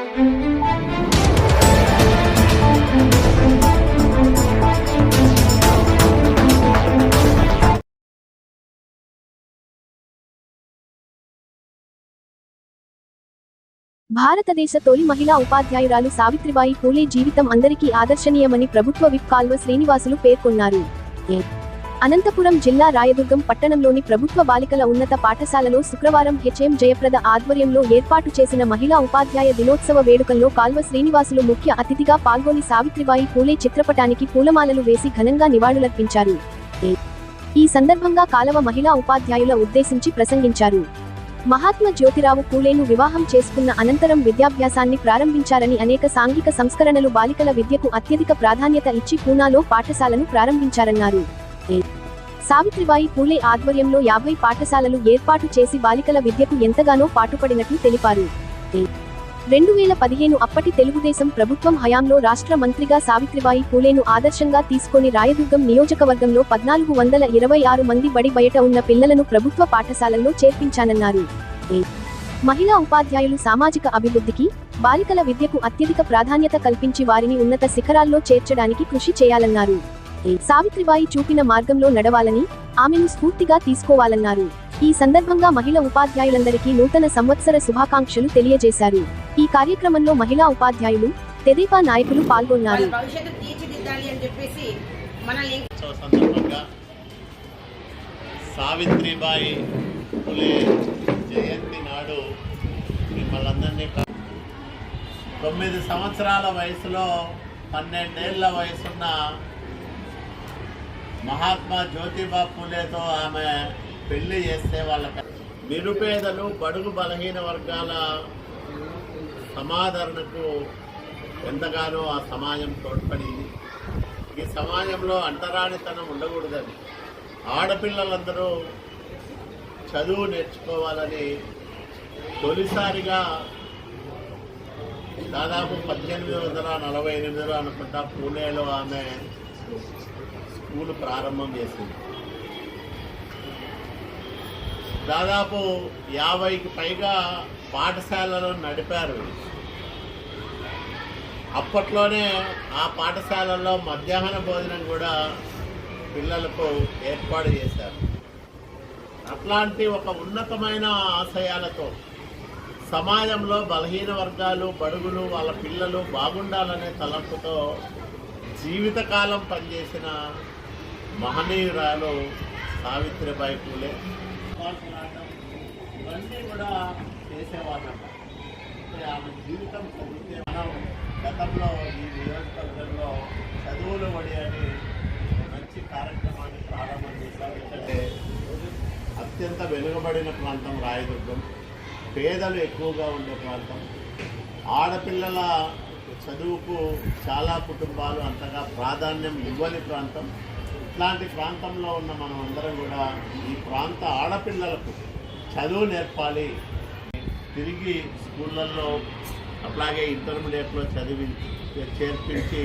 భారతదేశ తొలి మహిళా ఉపాధ్యాయురాలు సావిత్రిబాయి పూలే జీవితం అందరికీ ఆదర్శనీయమని ప్రభుత్వ విప్ కాల్వ శ్రీనివాసులు పేర్కొన్నారు. అనంతపురం జిల్లా రాయదుర్గం పట్టణంలోని ప్రభుత్వ బాలికల ఉన్నత పాఠశాలలో శుక్రవారం హెచ్ఎం జయప్రద ఆధ్వర్యంలో ఏర్పాటు చేసిన మహిళా ఉపాధ్యాయ దినోత్సవ వేడుకల్లో కాల్వ శ్రీనివాసులు ముఖ్య అతిథిగా పాల్గొని సావిత్రిబాయి పూలే చిత్రపటానికి పూలమాలలు వేసి ఘనంగా నివాళులర్పించారు. ఈ సందర్భంగా కాలవ మహిళా ఉపాధ్యాయుల ఉద్దేశించి ప్రసంగించారు. మహాత్మా జ్యోతిరావు పూలేను వివాహం చేసుకున్న అనంతరం విద్యాభ్యాసాన్ని ప్రారంభించారని అనేక సాంఘిక సంస్కరణలు బాలికల విద్యకు అత్యధిక ప్రాధాన్యత ఇచ్చి పూనాలో పాఠశాలను ప్రారంభించారన్నారు. సావిత్రిబాయి పూలే ఆధ్వర్యంలో 50 పాఠశాలలు ఏర్పాటు చేసి బాలికల విద్యకు ఎంతగానో పాటుపడినట్లు తెలిపారు. 2015 అప్పటి తెలుగుదేశం ప్రభుత్వం హయాంలో రాష్ట్ర మంత్రిగా సావిత్రిబాయి పూలేను ఆదర్శంగా తీసుకొని రాయదుర్గం నియోజకవర్గంలో 1426 మంది బడి బయట ఉన్న పిల్లలను ప్రభుత్వ పాఠశాలల్లో చేర్పించానన్నారు. మహిళా ఉపాధ్యాయులు సామాజిక అభివృద్ధికి, బాలికల విద్యకు అత్యధిక ప్రాధాన్యత కల్పించి వారిని ఉన్నత శిఖరాల్లో చేర్చడానికి కృషి చేయాలన్నారు. సావిత్రిబాయి చూపిన మార్గంలో నడవాలని, ఆమెను స్ఫూర్తిగా తీసుకోవాలన్నారు. ఈ సందర్భంగా మహిళా ఉపాధ్యాయులందరికీ నూతన సంవత్సర శుభాకాంక్షలు తెలియజేశారు. ఈ కార్యక్రమంలో మహిళా ఉపాధ్యాయులు, తెదేపా నాయకులు పాల్గొన్నారు. సావిత్రిబాయి పూలే జయంతి నాడు మిమ్మల్ని 9 సంవత్సరాల వయసులో 12 ఏళ్ల వయసున్న మహాత్మా జ్యోతిబా పూలేతో ఆమె పెళ్లి చేస్తే వాళ్ళకి నిరుపేదలు, బడుగు బలహీన వర్గాల సమాదరణకు ఎంతగానో ఆ సమాజం తోడ్పడింది. ఈ సమాజంలో అంటరానితనం ఉండకూడదని, ఆడపిల్లలందరూ చదువు నేర్చుకోవాలని తొలిసారిగా దాదాపు 1848లో అనుకుంటా పూణేలో ఆమె స్కూల్ ప్రారంభం చేసింది. దాదాపు 50కి పైగా పాఠశాలలో నడిపారు. అప్పట్లోనే ఆ పాఠశాలల్లో మధ్యాహ్న భోజనం కూడా పిల్లలకు ఏర్పాటు చేశారు. అట్లాంటి ఒక ఉన్నతమైన ఆశయాలతో సమాజంలో బలహీన వర్గాలు, బడుగులు, వాళ్ళ పిల్లలు బాగుండాలనే తలంపుతో జీవితకాలం పనిచేసిన మహనీయురాలు సావిత్రిబాయి పూలే. ఇవన్నీ కూడా చేసేవాళ్ళం. ఆమె జీవితం చదివితే మనం గతంలో ఈ నియోజకవర్గంలో చదువులు వడి అని మంచి కార్యక్రమాన్ని ప్రారంభం చేశాం. ఎందుకంటే అత్యంత వెనుకబడిన ప్రాంతం రాయదుర్గం, పేదలు ఎక్కువగా ఉండే ప్రాంతం, ఆడపిల్లల చదువుకు చాలా కుటుంబాలు అంతగా ప్రాధాన్యం ఇవ్వని ప్రాంతం. ఇట్లాంటి ప్రాంతంలో ఉన్న మనం అందరం కూడా ఈ ప్రాంత ఆడపిల్లలకు చదువు నేర్పాలి, తిరిగి స్కూళ్ళల్లో అట్లాగే ఇంటర్మీడియట్లో చేర్పించి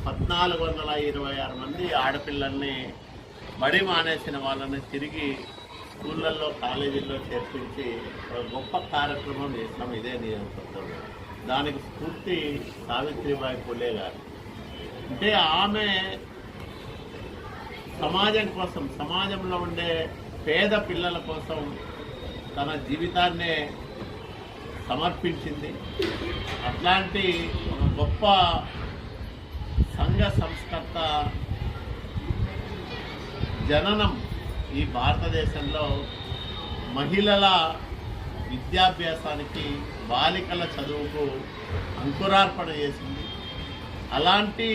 1426 మంది ఆడపిల్లల్ని బడి మానేసిన వాళ్ళని తిరిగి స్కూళ్ళల్లో, కాలేజీల్లో చేర్పించి గొప్ప కార్యక్రమం చేసినాం ఇదే నియోజకవర్గంలో. దానికి స్ఫూర్తి సావిత్రిబాయి పూలే గారు. అంటే ఆమె సమాజం కోసం, సమాజంలో ఉండే పేద పిల్లల కోసం తన జీవితాన్నే సమర్పించింది. అట్లాంటి ఒక గొప్ప సంఘ సంస్కర్త జననం ఈ భారతదేశంలో మహిళల విద్యాభ్యాసానికి, బాలికల చదువుకు అంకురార్పణ చేసింది. అలాంటి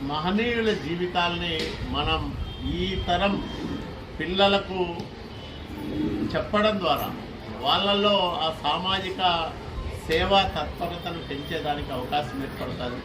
మహనీయుల జీవితాల్ని మనం ఈ తరం పిల్లలకు చెప్పడం ద్వారా వాళ్ళల్లో ఆ సామాజిక సేవా తత్పరతను పెంచేదానికి అవకాశం ఏర్పడుతుంది.